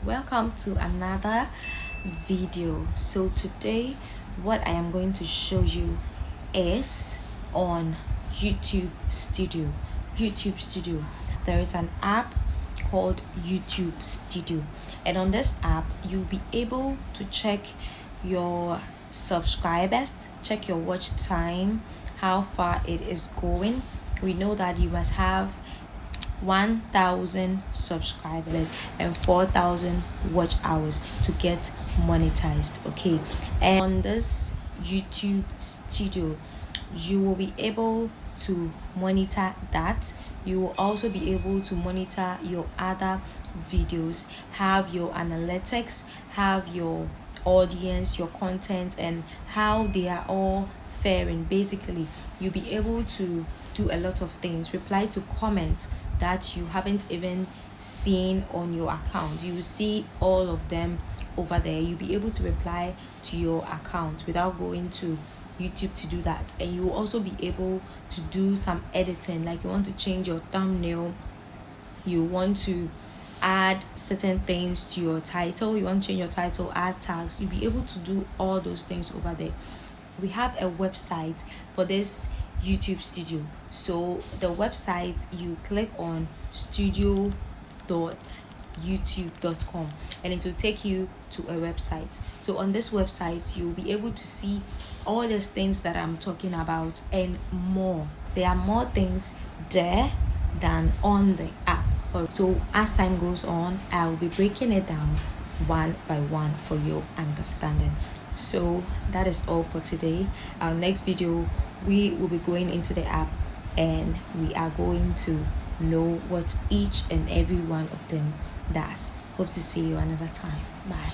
welcome to another video. So today what I am going to show you is on YouTube Studio. There is an app called YouTube Studio, and on this app you'll be able to check your subscribers, check your watch time, how far it is going. We know that you must have 1,000 subscribers and 4,000 watch hours to get monetized. Okay, and on this YouTube Studio you will be able to monitor that. You will also be able to monitor your other videos, have your analytics, have your audience, your content, and how they are all faring. Basically, you'll be able to do a lot of things, reply to comments that you haven't even seen on your account. You will see all of them over there. You'll be able to reply to your account without going to YouTube to do that. And you will also be able to do some editing, like you want to change your thumbnail, you want to add certain things to your title, you want to change your title, add tags. You'll be able to do all those things over there. We have a website for this YouTube Studio. So the website, you click on studio.youtube.com and it will take you to a website. So on this website you'll be able to see all these things that I'm talking about and more. There are more things there than on the app. So as time goes on, I'll be breaking it down one by one for your understanding. So that is all for today. Our next video, we will be going into the app and we are going to know what each and every one of them does. Hope to see you another time. Bye.